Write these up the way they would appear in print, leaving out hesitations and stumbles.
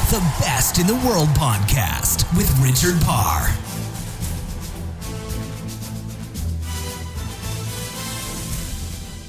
The Best in the World podcast with Richard Parr.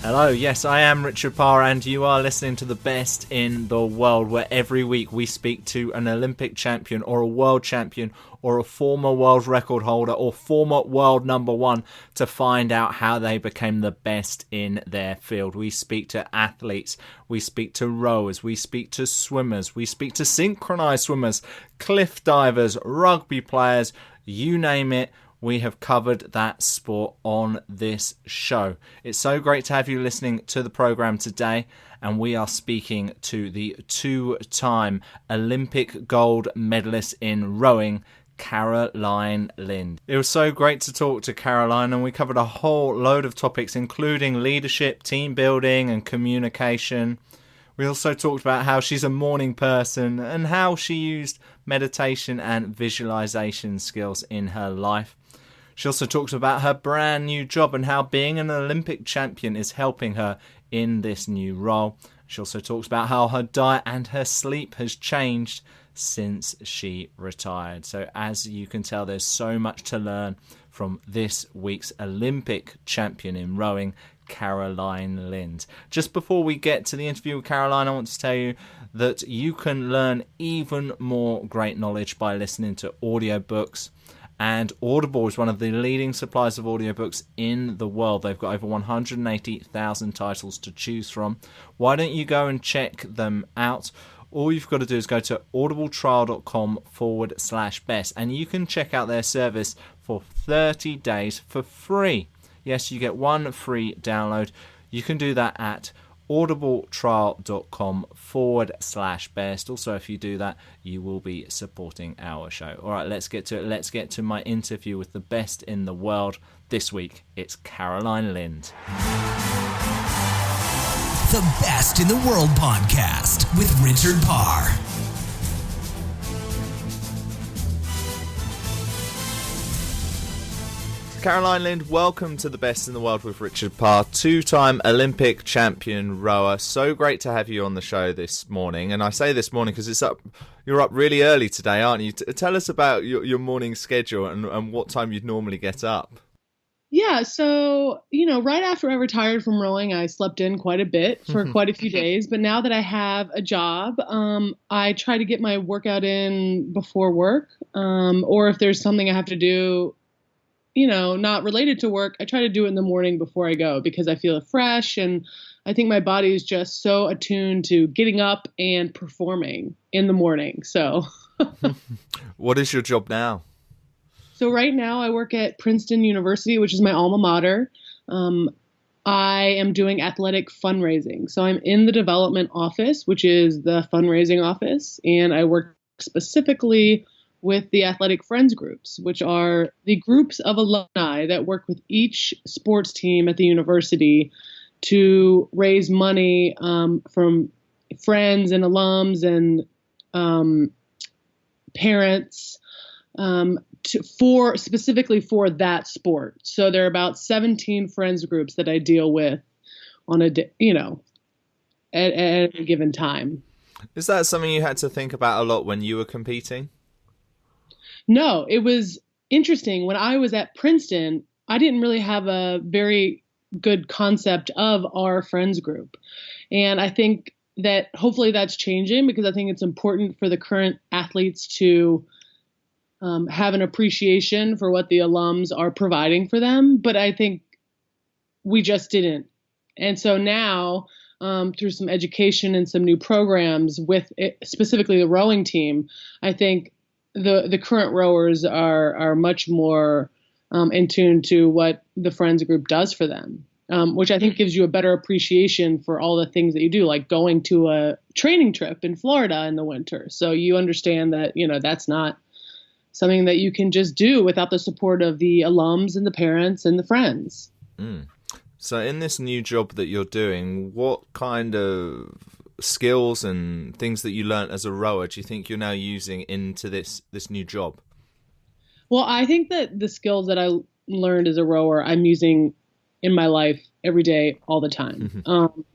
Hello, yes, I am Richard Parr, and you are listening to The Best in the World, where every week we speak to an Olympic champion or a world champion or a former world record holder or former world number one to find out how they became the best in their field. We speak to athletes, we speak to rowers, we speak to swimmers, we speak to synchronized swimmers, cliff divers, rugby players, you name it. We have covered that sport on this show. It's so great to have you listening to the program today, and we are speaking to the two-time Olympic gold medalist in rowing, Caroline Lind. It was so great to talk to Caroline, and we covered a whole load of topics, including leadership, team building, and communication. We also talked about how she's a morning person and how she used meditation and visualization skills in her life. She also talks about her brand new job and how being an Olympic champion is helping her in this new role. She also talks about how her diet and her sleep has changed since she retired. So as you can tell, there's so much to learn from this week's Olympic champion in rowing, Caroline Lind. Just before we get to the interview with Caroline, I want to tell you that you can learn even more great knowledge by listening to audiobooks. And Audible is one of the leading suppliers of audiobooks in the world. They've got over 180,000 titles to choose from. Why don't you go and check them out? All you've got to do is go to audibletrial.com/best, and you can check out their service for 30 days for free. Yes, you get one free download. You can do that at audibletrial.com/best. Also, if you do that, you will be supporting our show. All right, let's get to it. Let's get to my interview with the best in the world. This week, it's Caroline Lind. The Best in the World podcast with Richard Parr. Caroline Lind, welcome to The Best in the World with Richard Parr, two-time Olympic champion rower. So great to have you on the show this morning. And I say this morning because you're up really early today, aren't you? Tell us about your morning schedule and what time you'd normally get up. Yeah, so, right after I retired from rowing, I slept in quite a bit for quite a few days. But now that I have a job, I try to get my workout in before work. Or if there's something I have to do, not related to work, I try to do it in the morning before I go because I feel fresh, and I think my body is just so attuned to getting up and performing in the morning. So What is your job now? So right now I work at Princeton University, which is my alma mater. I am doing athletic fundraising. So I'm in the development office, which is the fundraising office, and I work specifically with the athletic friends groups, which are the groups of alumni that work with each sports team at the university to raise money from friends and alums and parents specifically for that sport. So there are about 17 friends groups that I deal with on a at a given time. Is that something you had to think about a lot when you were competing? No, it was interesting. When I was at Princeton, I didn't really have a very good concept of our friends group. And I think that hopefully that's changing because I think it's important for the current athletes to have an appreciation for what the alums are providing for them. But I think we just didn't. And so now, through some education and some new programs with specifically the rowing team, I think the current rowers are much more in tune to what the friends group does for them, which I think gives you a better appreciation for all the things that you do, like going to a training trip in Florida in the winter. So you understand that, that's not something that you can just do without the support of the alums and the parents and the friends. So in this new job that you're doing, what kind of skills and things that you learned as a rower do you think you're now using into this new job? Well, I think that the skills that I learned as a rower, I'm using in my life every day, all the time.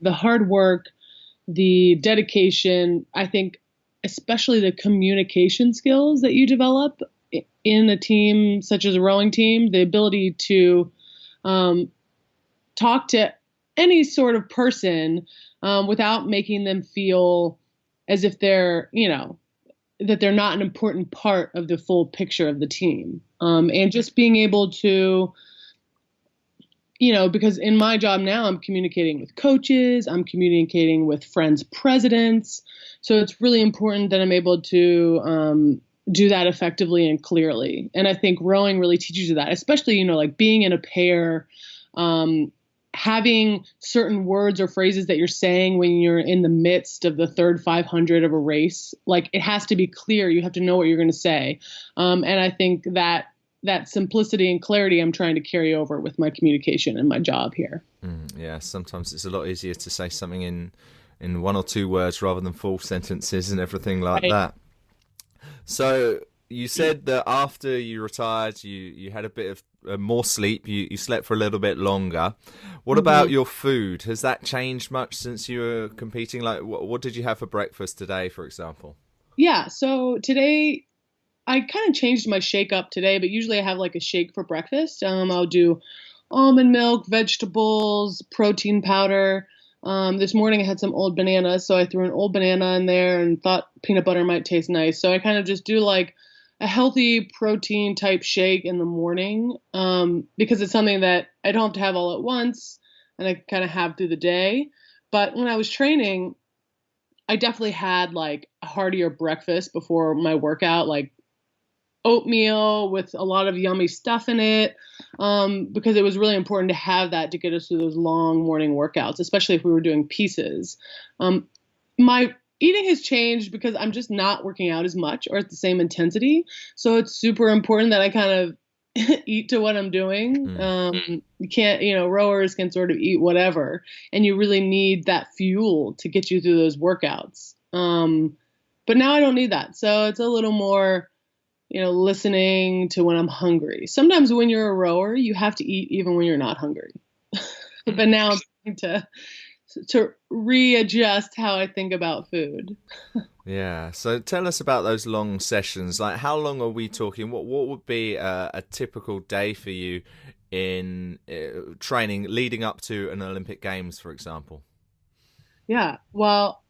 The hard work, the dedication, I think especially the communication skills that you develop in a team such as a rowing team, the ability to talk to any sort of person without making them feel as if they're, that they're not an important part of the full picture of the team. And just being able to, because in my job now, I'm communicating with coaches, I'm communicating with friends' presidents. So it's really important that I'm able to do that effectively and clearly. And I think rowing really teaches you that, especially, like being in a pair, having certain words or phrases that you're saying when you're in the midst of the third 500 of a race. Like, it has to be clear. You have to know what you're going to say. And I think that simplicity and clarity I'm trying to carry over with my communication and my job here. Yeah, sometimes it's a lot easier to say something in one or two words rather than full sentences and everything like that. So you said that after you retired, you had a bit of more sleep. You slept for a little bit longer. What about your food? Has that changed much since you were competing? Like, what did you have for breakfast today, for example? Yeah, so today I kind of changed my shake up today, but usually I have like a shake for breakfast. I'll do almond milk, vegetables, protein powder. This morning I had some old bananas, so I threw an old banana in there and thought peanut butter might taste nice. So I kind of just do like a healthy protein type shake in the morning because it's something that I don't have to have all at once and I kind of have through the day. But when I was training, I definitely had like a heartier breakfast before my workout, like oatmeal with a lot of yummy stuff in it, because it was really important to have that to get us through those long morning workouts, especially if we were doing pieces. My eating has changed because I'm just not working out as much or at the same intensity. So it's super important that I kind of eat to what I'm doing. You can't, rowers can sort of eat whatever, and you really need that fuel to get you through those workouts. But now I don't need that. So it's a little more, listening to when I'm hungry. Sometimes when you're a rower, you have to eat even when you're not hungry. But now I'm trying to readjust how I think about food. Yeah. So tell us about those long sessions. Like, how long are we talking? What would be a typical day for you in training leading up to an Olympic Games, for example? Yeah. Well,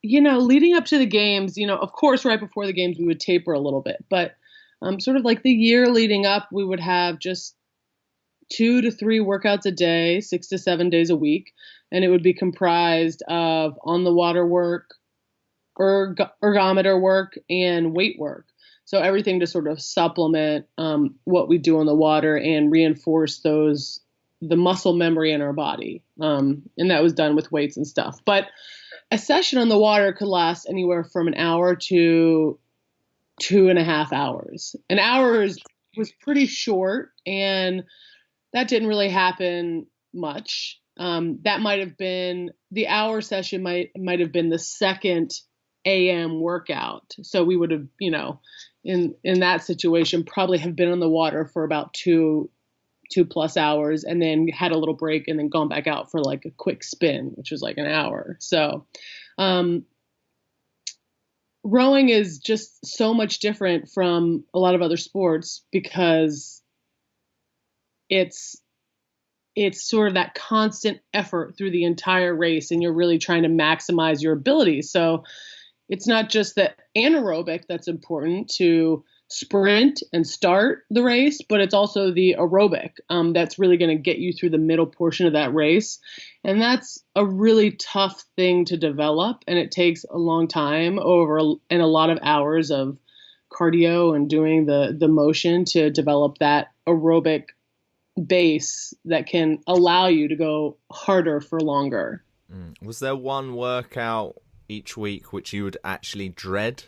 leading up to the games, of course, right before the games, we would taper a little bit, but sort of like the year leading up, we would have just 2 to 3 workouts a day, 6 to 7 days a week. And it would be comprised of on the water work, ergometer work, and weight work. So everything to sort of supplement what we do on the water and reinforce the muscle memory in our body. And that was done with weights and stuff. But a session on the water could last anywhere from an hour to 2.5 hours. An hour was pretty short, and that didn't really happen much. That might have been the hour session might have been the second AM workout. So we would have, in that situation, probably have been on the water for about 2+ hours and then had a little break and then gone back out for like a quick spin, which was like an hour. So, rowing is just so much different from a lot of other sports because it's sort of that constant effort through the entire race, and you're really trying to maximize your abilities. So it's not just the anaerobic that's important to sprint and start the race, but it's also the aerobic that's really going to get you through the middle portion of that race. And that's a really tough thing to develop, and it takes a long time and a lot of hours of cardio and doing the motion to develop that aerobic base that can allow you to go harder for longer. Was there one workout each week which you would actually dread?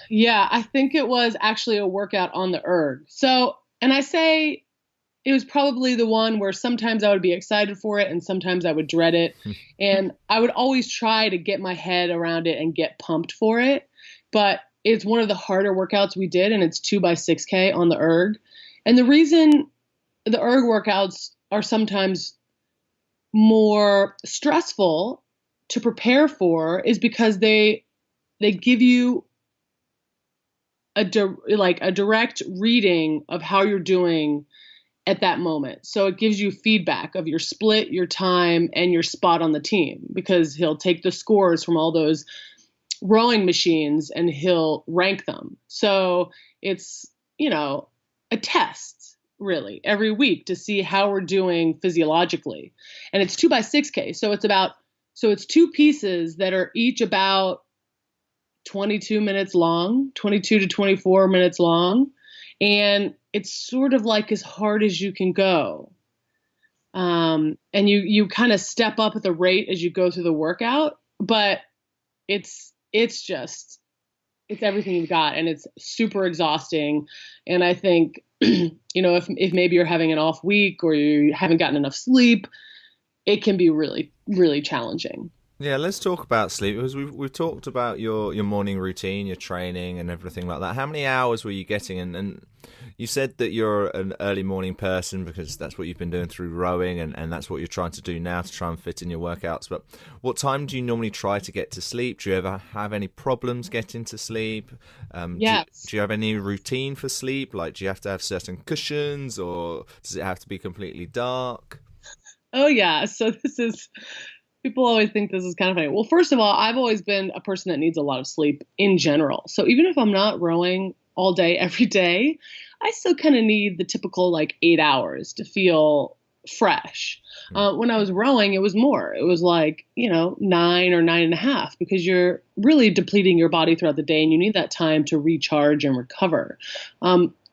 Yeah, I think it was actually a workout on the erg. So, and I say it was probably the one where sometimes I would be excited for it and sometimes I would dread it. And I would always try to get my head around it and get pumped for it. But it's one of the harder workouts we did, and it's 2x6K on the erg. And the reason the erg workouts are sometimes more stressful to prepare for is because they give you a direct reading of how you're doing at that moment. So it gives you feedback of your split, your time, and your spot on the team, because he'll take the scores from all those rowing machines and he'll rank them. So it's, a test really every week to see how we're doing physiologically. And it's 2x6K. So it's two pieces that are each about 22 minutes long, 22 to 24 minutes long. And it's sort of like as hard as you can go. And you kind of step up at the rate as you go through the workout, but it's everything you've got, and it's super exhausting. And I think, if maybe you're having an off week or you haven't gotten enough sleep, it can be really, really challenging. Yeah, let's talk about sleep, because we've talked about your morning routine, your training and everything like that. How many hours were you getting? And you said that you're an early morning person because that's what you've been doing through rowing, and that's what you're trying to do now to try and fit in your workouts. But what time do you normally try to get to sleep? Do you ever have any problems getting to sleep? Yes. Do you have any routine for sleep? Like, do you have to have certain cushions, or does it have to be completely dark? Oh, yeah. So people always think this is kind of funny. Well, first of all, I've always been a person that needs a lot of sleep in general. So even if I'm not rowing all day, every day, I still kind of need the typical 8 hours to feel fresh. When I was rowing, it was more. It was 9 or 9.5, because you're really depleting your body throughout the day and you need that time to recharge and recover.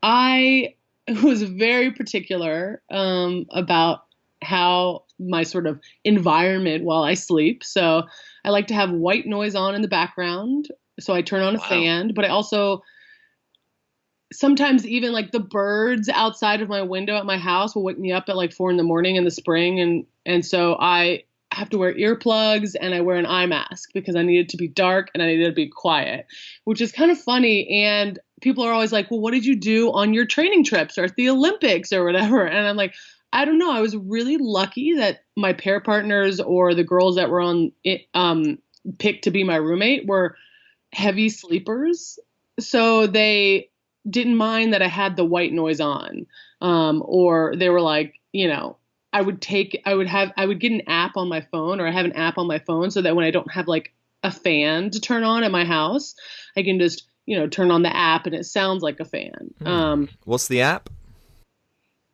I was very particular about how my sort of environment while I sleep. So I like to have white noise on in the background. So I turn on a fan, but I also sometimes even the birds outside of my window at my house will wake me up at 4 a.m. in the spring. And so I have to wear earplugs and I wear an eye mask because I need it to be dark and I need it to be quiet, which is kind of funny. And people are always like, well, what did you do on your training trips or at the Olympics or whatever? And I'm like, I don't know. I was really lucky that my pair partners or the girls that were on it, picked to be my roommate were heavy sleepers. So they didn't mind that I had the white noise on. Or they were like, I would get an app on my phone, or I have an app on my phone so that when I don't have a fan to turn on at my house, I can just, turn on the app and it sounds like a fan. What's the app?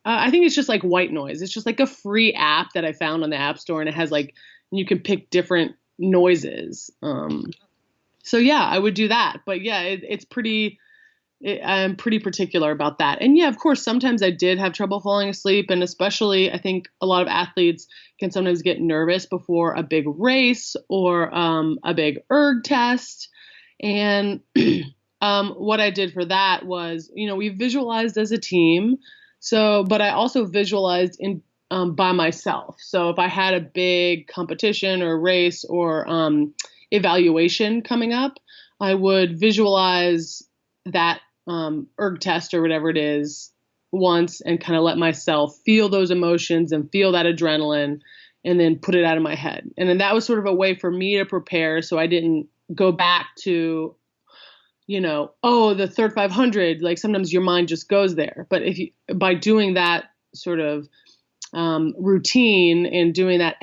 I think it's just white noise. It's just a free app that I found on the App Store, and it has you can pick different noises. So yeah, I would do that. But yeah, I'm pretty particular about that. And yeah, of course, sometimes I did have trouble falling asleep. And especially, I think a lot of athletes can sometimes get nervous before a big race or a big erg test. And what I did for that was, we visualized as a team. So, but I also visualized by myself. So if I had a big competition or race or evaluation coming up, I would visualize that erg test or whatever it is once and kind of let myself feel those emotions and feel that adrenaline and then put it out of my head. And then that was sort of a way for me to prepare so I didn't go back to the third 500, sometimes your mind just goes there. But by doing that sort of routine and doing that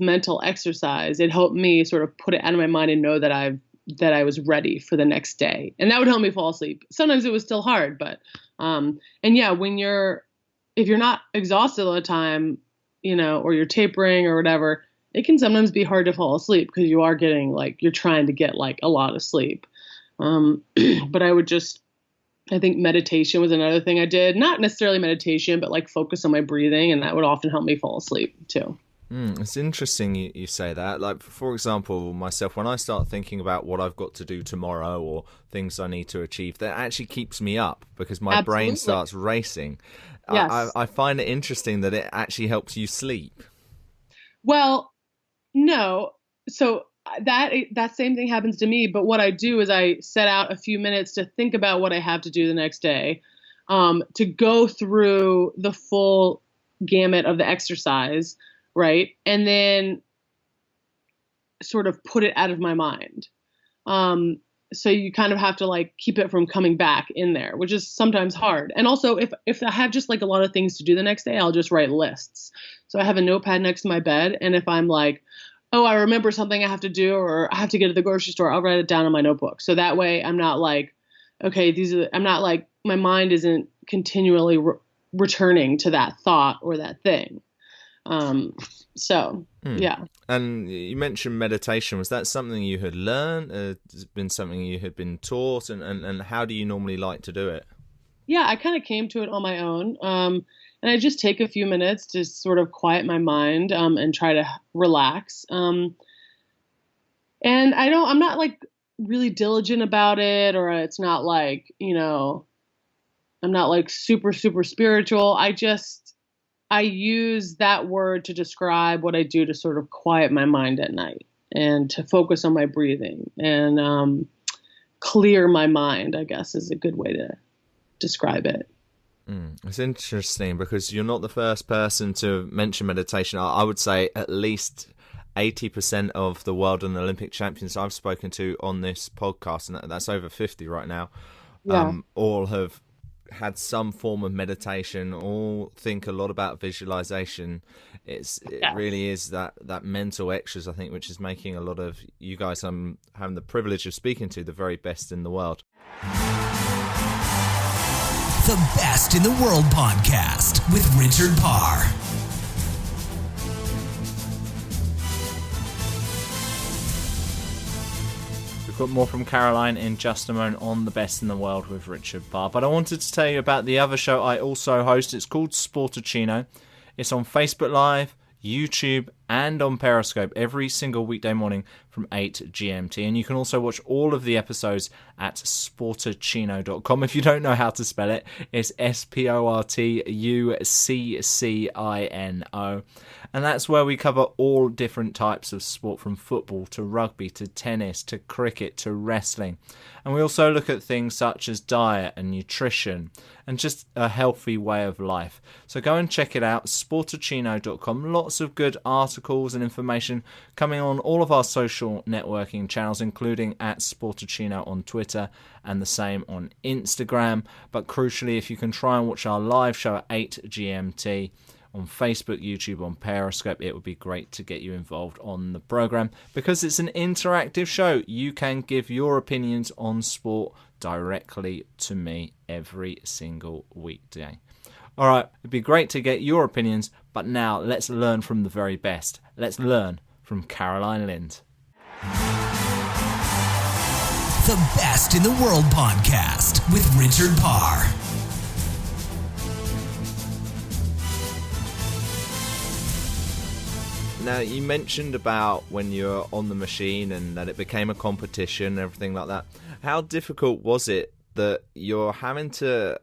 mental exercise, it helped me sort of put it out of my mind and know that I was ready for the next day. And that would help me fall asleep. Sometimes it was still hard, but, and yeah, if you're not exhausted all the time, or you're tapering or whatever, it can sometimes be hard to fall asleep because you are getting you're trying to get a lot of sleep. But I think meditation was another thing I did, not necessarily meditation, but focus on my breathing. And that would often help me fall asleep too. It's interesting you say that. For example, myself, when I start thinking about what I've got to do tomorrow or things I need to achieve, that actually keeps me up because my brain starts racing. Yes. I find it interesting that it actually helps you sleep. Well, no. So that same thing happens to me. But what I do is I set out a few minutes to think about what I have to do the next day, to go through the full gamut of the exercise. Right. And then sort of put it out of my mind. So you kind of have to like keep it from coming back in there, which is sometimes hard. And also if I have just like a lot of things to do the next day, I'll just write lists. So I have a notepad next to my bed. And if I'm like, oh, I remember something I have to do, or I have to get to the grocery store, I'll write it down in my notebook. So that way I'm not like, okay, I'm not like, my mind isn't continually returning to that thought or that thing. Yeah. And you mentioned meditation. Was that something you had learned? Has it been something you had been taught? And how do you normally like to do it? Yeah, I kind of came to it on my own. And I just take a few minutes to sort of quiet my mind, and try to relax. And I'm not like really diligent about it, or it's not like, I'm not like super, super spiritual. I use that word to describe what I do to sort of quiet my mind at night and to focus on my breathing and clear my mind, I guess, is a good way to describe it. It's interesting because you're not the first person to mention meditation. I would say at least 80% of the world and Olympic champions I've spoken to on this podcast, and that's over 50 right now, all have had some form of meditation, all think a lot about visualization. It really is that mental exercise, I think, which is making a lot of you guys I'm having the privilege of speaking to the very best in the world. The Best in the World podcast with Richard Parr. We've got more from Caroline in just a moment on The Best in the World with Richard Parr. But I wanted to tell you about the other show I also host. It's called Sportacino. It's on Facebook Live, YouTube, and on Periscope every single weekday morning from 8 GMT. And you can also watch all of the episodes at sportacino.com. If you don't know how to spell it, it's SPORTUCCINO. And that's where we cover all different types of sport, from football to rugby to tennis to cricket to wrestling. And we also look at things such as diet and nutrition and just a healthy way of life. So go and check it out, sportacino.com. Lots of good articles and information coming on all of our social networking channels, including at Sportacino on Twitter and the same on Instagram. But crucially, if you can try and watch our live show at 8 GMT on Facebook, YouTube, on Periscope, it would be great to get you involved on the program because it's an interactive show. You can give your opinions on sport directly to me every single weekday. All right, it'd be great to get your opinions, but now let's learn from the very best. Let's learn from Caroline Lind. The Best in the World podcast with Richard Parr. Now, you mentioned about when you're on the machine and that it became a competition and everything like that. How difficult was it that you're having to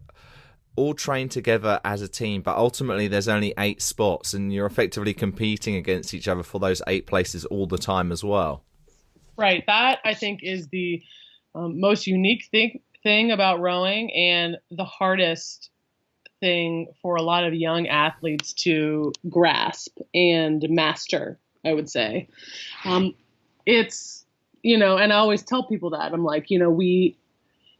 all train together as a team, but ultimately there's only 8 spots and you're effectively competing against each other for those 8 places all the time as well? Right. That, I think, is the most unique thing about rowing and the hardest thing for a lot of young athletes to grasp and master, I would say. It's, and I always tell people that. I'm like,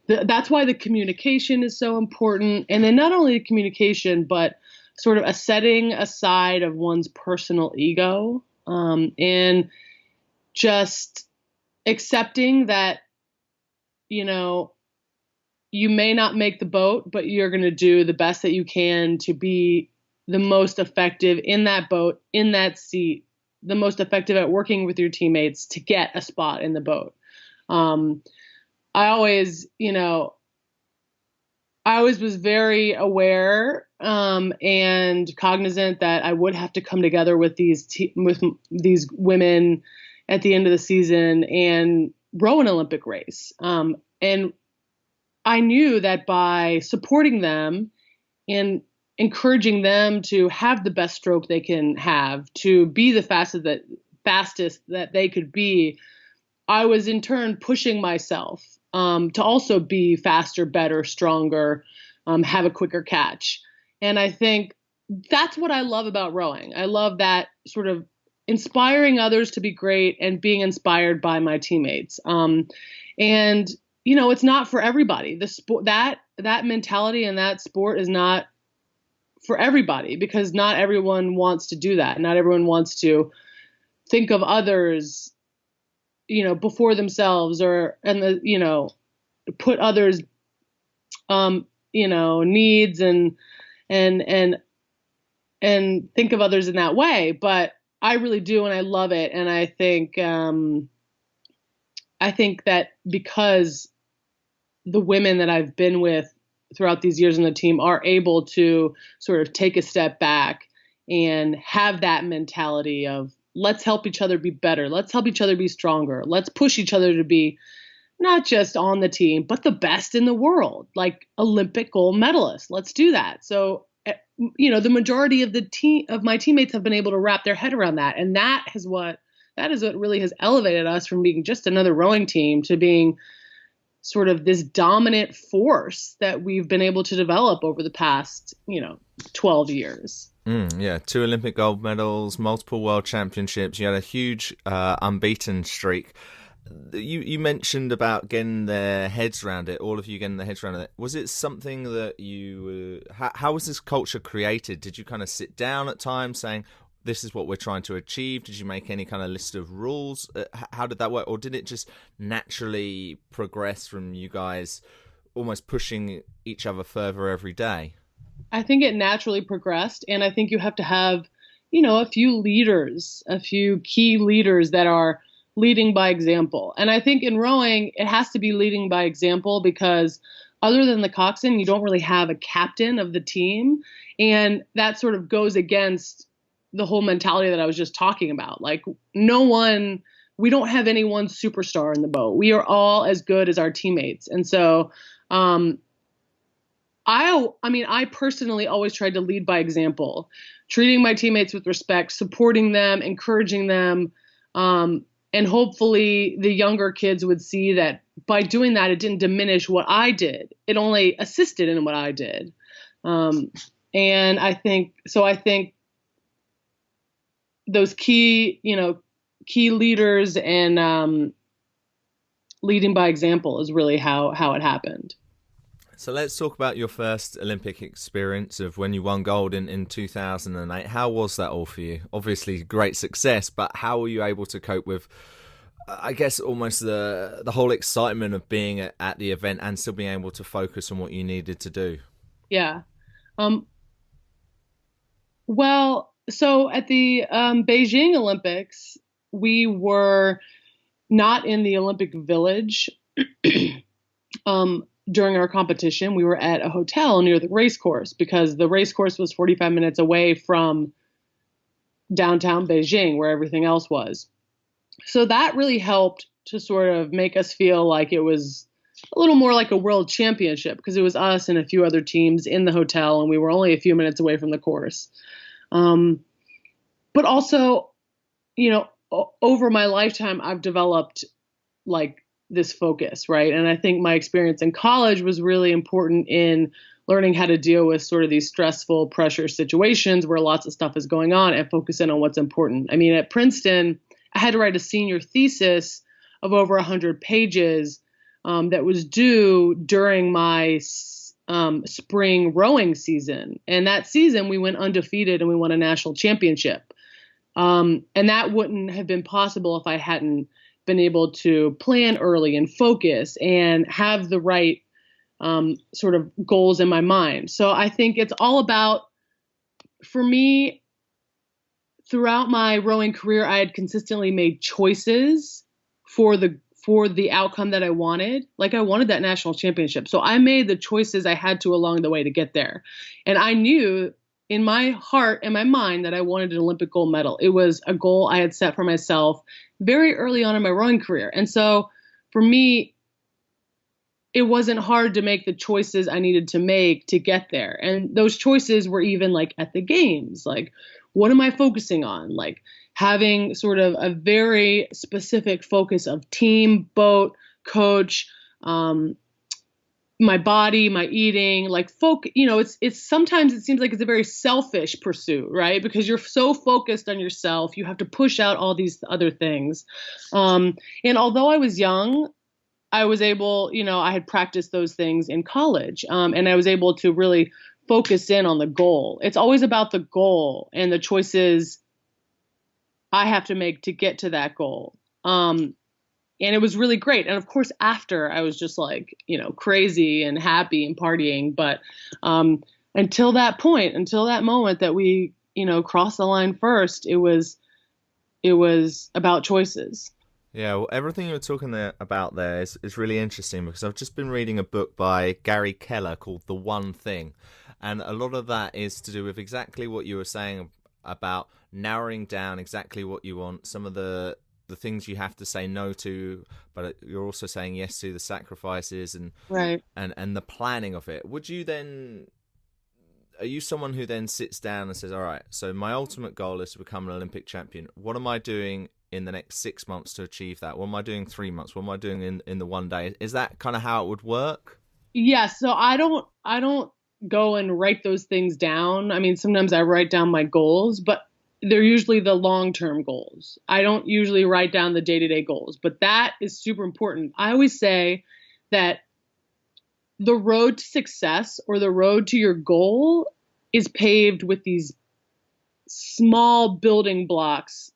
that's why the communication is so important. And then not only the communication, but sort of a setting aside of one's personal ego, and just accepting that, you may not make the boat, but you're going to do the best that you can to be the most effective in that boat, in that seat, the most effective at working with your teammates to get a spot in the boat. I always was very aware and cognizant that I would have to come together with these women at the end of the season and row an Olympic race. And I knew that by supporting them and encouraging them to have the best stroke they can have, to be the fastest that they could be, I was in turn pushing myself to also be faster, better, stronger, have a quicker catch. And I think that's what I love about rowing. I love that sort of inspiring others to be great and being inspired by my teammates. And it's not for everybody. The sport, that mentality and that sport is not for everybody, because not everyone wants to do that. Not everyone wants to think of others, before themselves, put others, needs and think of others in that way. But I really do, and I love it. And I think that because the women that I've been with throughout these years in the team are able to sort of take a step back and have that mentality of, let's help each other be better. Let's help each other be stronger. Let's push each other to be not just on the team, but the best in the world, like Olympic gold medalists. Let's do that. So, the majority of my teammates have been able to wrap their head around that. And that is what really has elevated us from being just another rowing team to being sort of this dominant force that we've been able to develop over the past, 12 years. Yeah, 2 Olympic gold medals, multiple world championships. You had a huge unbeaten streak. You mentioned about getting their heads around it, all of you getting their heads around it. Was it something that how was this culture created? Did you kind of sit down at times saying, this is what we're trying to achieve? Did you make any kind of list of rules? How did that work? Or did it just naturally progress from you guys almost pushing each other further every day? I think it naturally progressed. And I think you have to have, a few leaders, a few key leaders that are leading by example. And I think in rowing, it has to be leading by example, because other than the coxswain, you don't really have a captain of the team. And that sort of goes against the whole mentality that I was just talking about. Like, we don't have any one superstar in the boat. We are all as good as our teammates. And so, I personally always tried to lead by example, treating my teammates with respect, supporting them, encouraging them. And hopefully the younger kids would see that by doing that, it didn't diminish what I did. It only assisted in what I did. And I think those key leaders and leading by example is really how it happened. So let's talk about your first Olympic experience of when you won gold in 2008. How was that all for you? Obviously great success, but how were you able to cope with, I guess, almost the whole excitement of being at the event and still being able to focus on what you needed to do? Yeah. Well, so at the Beijing Olympics, we were not in the Olympic Village. During our competition, we were at a hotel near the race course, because the race course was 45 minutes away from downtown Beijing, where everything else was. So that really helped to sort of make us feel like it was a little more like a world championship, because it was us and a few other teams in the hotel, and we were only a few minutes away from the course. But also, over my lifetime, I've developed like this focus, right? And I think my experience in college was really important in learning how to deal with sort of these stressful pressure situations where lots of stuff is going on and focusing on what's important. I mean, at Princeton, I had to write a senior thesis of over 100 pages that was due during my spring rowing season. And that season we went undefeated and we won a national championship. And that wouldn't have been possible if I hadn't been able to plan early and focus and have the right sort of goals in my mind. So I think it's all about, for me, throughout my rowing career, I had consistently made choices for the outcome that I wanted. Like, I wanted that national championship. So I made the choices I had to along the way to get there. And I knew in my heart and my mind that I wanted an Olympic gold medal. It was a goal I had set for myself very early on in my rowing career. And so for me, it wasn't hard to make the choices I needed to make to get there. And those choices were even like at the games, like, what am I focusing on? Like having sort of a very specific focus of team, boat, coach, my body, my eating, like it's sometimes it seems like it's a very selfish pursuit, right? Because you're so focused on yourself, you have to push out all these other things. And although I was young, I was able, I had practiced those things in college, and I was able to really focus in on the goal. It's always about the goal and the choices I have to make to get to that goal. And it was really great. And of course, after I was just like, crazy and happy and partying. But until that point, until that moment that we, crossed the line first, it was about choices. Yeah, well, everything you're talking about there is really interesting, because I've just been reading a book by Gary Keller called The One Thing. And a lot of that is to do with exactly what you were saying about narrowing down exactly what you want, some of the things you have to say no to, but you're also saying yes to the sacrifices and right. and the planning of it. Are you someone who then sits down and says, all right, so my ultimate goal is to become an Olympic champion. What am I doing in the next 6 months to achieve that? What am I doing 3 months? What am I doing in the one day? Is that kind of how it would work? Yeah. So I don't go and write those things down. I mean, sometimes I write down my goals, but they're usually the long-term goals. I don't usually write down the day-to-day goals, but that is super important. I always say that the road to success or the road to your goal is paved with these small building blocks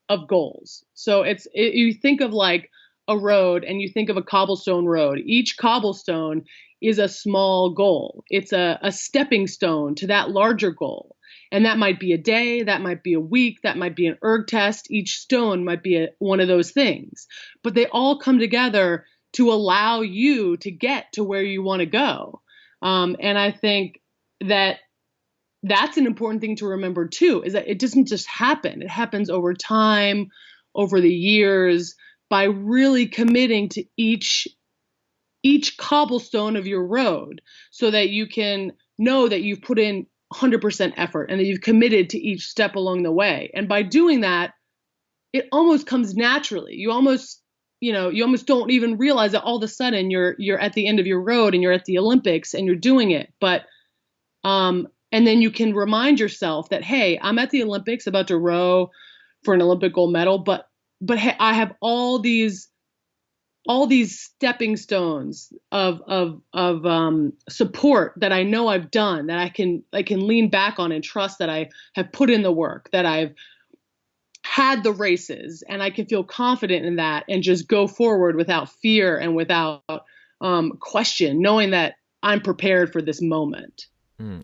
of goals. So you think of like a road and you think of a cobblestone road. Each cobblestone is a small goal. It's a stepping stone to that larger goal. And that might be a day, that might be a week, that might be an erg test. Each stone might be one of those things. But they all come together to allow you to get to where you want to go. And I think that that's an important thing to remember too, is that it doesn't just happen. It happens over time, over the years, by really committing to each cobblestone of your road, so that you can know that you've put in 100% effort and that you've committed to each step along the way. And by doing that, it almost comes naturally. You almost don't even realize that all of a sudden you're at the end of your road and you're at the Olympics and you're doing it. But and then you can remind yourself that, hey, I'm at the Olympics about to row for an Olympic gold medal, but hey, I have all these stepping stones of support that I know I've done, that I can lean back on and trust that I have put in the work, that I've had the races, and I can feel confident in that and just go forward without fear and without question, knowing that I'm prepared for this moment.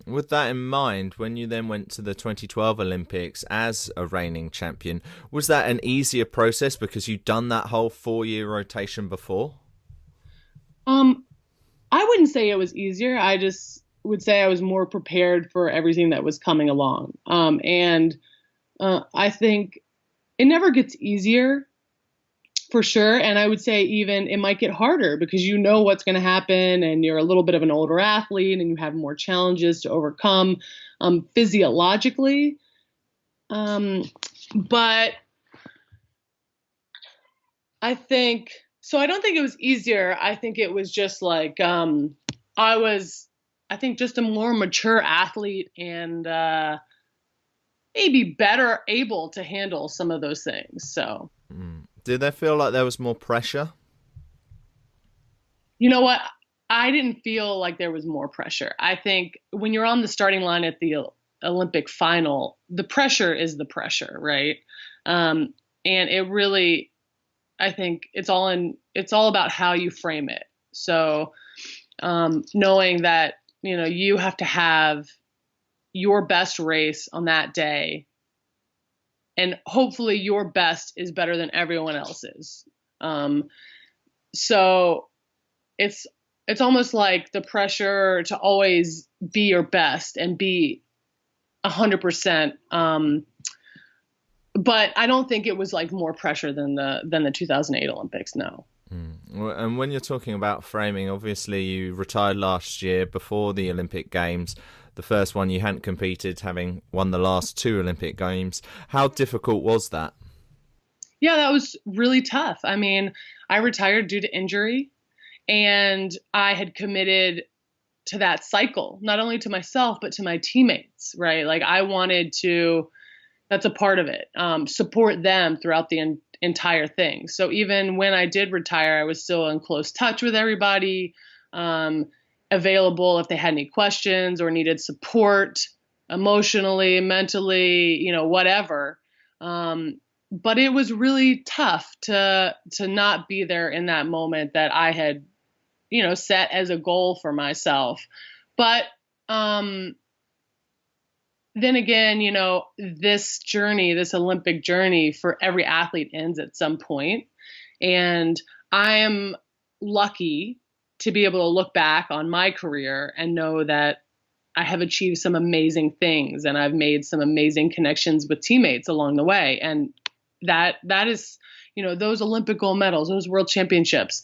With that in mind, when you then went to the 2012 Olympics as a reigning champion, was that an easier process because you'd done that whole 4-year rotation before? I wouldn't say it was easier. I just would say I was more prepared for everything that was coming along. And I think it never gets easier, for sure. And I would say even it might get harder because you know what's going to happen and you're a little bit of an older athlete and you have more challenges to overcome physiologically. But I think, so I don't think it was easier. I think it was just like, I think just a more mature athlete and maybe better able to handle some of those things. So. Did they feel like there was more pressure? You know what? I didn't feel like there was more pressure. I think when you're on the starting line at the Olympic final, the pressure is the pressure, right? And it really, I think it's all about how you frame it. So knowing that, you have to have your best race on that day, and hopefully your best is better than everyone else's. So it's almost like the pressure to always be your best and be 100%. But I don't think it was like more pressure than the 2008 Olympics. No. And when you're talking about framing, obviously you retired last year before the Olympic Games. The first one you hadn't competed, having won the last 2 Olympic Games. How difficult was that? Yeah, that was really tough. I mean, I retired due to injury, And I had committed to that cycle, not only to myself, but to my teammates, right? Like I wanted to, that's a part of it, support them throughout the entire thing. So even when I did retire, I was still in close touch with everybody, available if they had any questions or needed support emotionally, mentally, whatever. But it was really tough to not be there in that moment that I had, set as a goal for myself. But then again, this journey, this Olympic journey for every athlete ends at some point. And I am lucky to be able to look back on my career and know that I have achieved some amazing things and I've made some amazing connections with teammates along the way. And that is, those Olympic gold medals, those world championships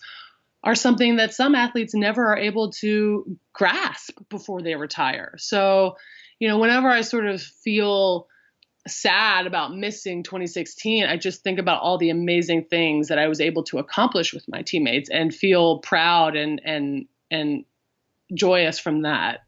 are something that some athletes never are able to grasp before they retire. So, whenever I sort of feel sad about missing 2016, I just think about all the amazing things that I was able to accomplish with my teammates and feel proud and joyous from that.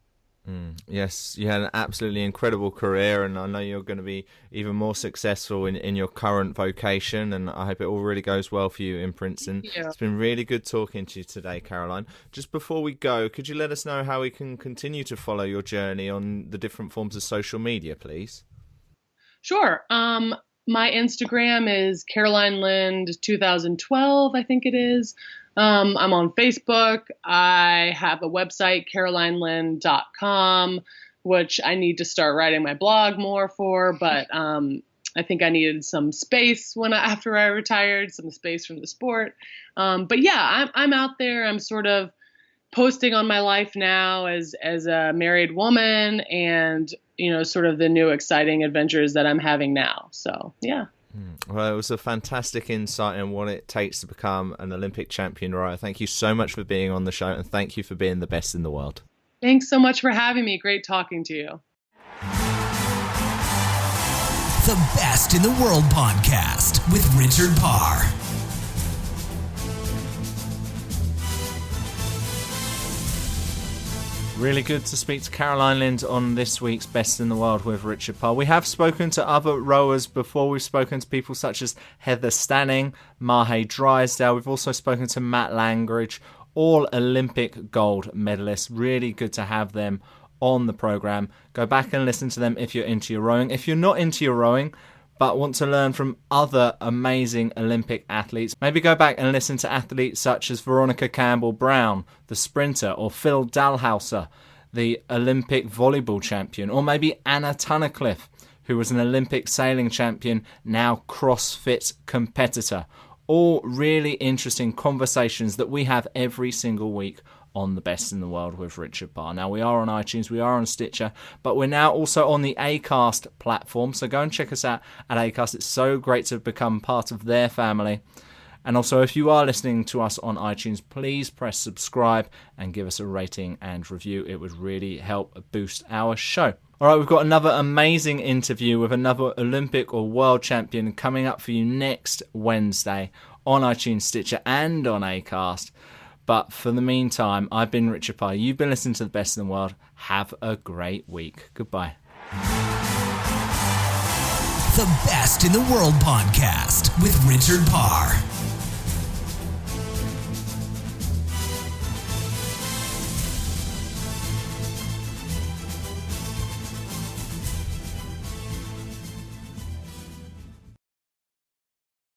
Yes, you had an absolutely incredible career, and I know you're going to be even more successful in your current vocation, and I hope it all really goes well for you in Princeton. Yeah. It's been really good talking to you today, Caroline. Just before we go, could you let us know how we can continue to follow your journey on the different forms of social media, please? Sure. My Instagram is Caroline Lind 2012, I think it is. I'm on Facebook. I have a website, carolinelind.com, which I need to start writing my blog more for, but I think I needed some space after I retired, some space from the sport. But yeah, I'm out there. I'm sort of posting on my life now as a married woman and, sort of the new exciting adventures that I'm having now. So, yeah. Well, it was a fantastic insight in what it takes to become an Olympic champion, Raya. Thank you so much for being on the show, and thank you for being the best in the world. Thanks so much for having me. Great talking to you. The Best in the World podcast with Richard Parr. Really good to speak to Caroline Lind on this week's Best in the World with Richard Parr. We have spoken to other rowers before. We've spoken to people such as Heather Stanning, Mahe Drysdale. We've also spoken to Matt Langridge, all Olympic gold medalists. Really good to have them on the programme. Go back and listen to them if you're into your rowing. If you're not into your rowing, but want to learn from other amazing Olympic athletes, maybe go back and listen to athletes such as Veronica Campbell-Brown, the sprinter, or Phil Dalhouser, the Olympic volleyball champion, or maybe Anna Tunnicliffe, who was an Olympic sailing champion, now CrossFit competitor. All really interesting conversations that we have every single week on The Best in the World with Richard Parr. Now, we are on iTunes, we are on Stitcher, but we're now also on the Acast platform, so go and check us out at Acast. It's so great to become part of their family. And also, if you are listening to us on iTunes, please press subscribe and give us a rating and review. It would really help boost our show. All right, we've got another amazing interview with another Olympic or world champion coming up for you next Wednesday on iTunes, Stitcher, and on Acast. But for the meantime, I've been Richard Parr. You've been listening to The Best in the World. Have a great week. Goodbye. The Best in the World podcast with Richard Parr.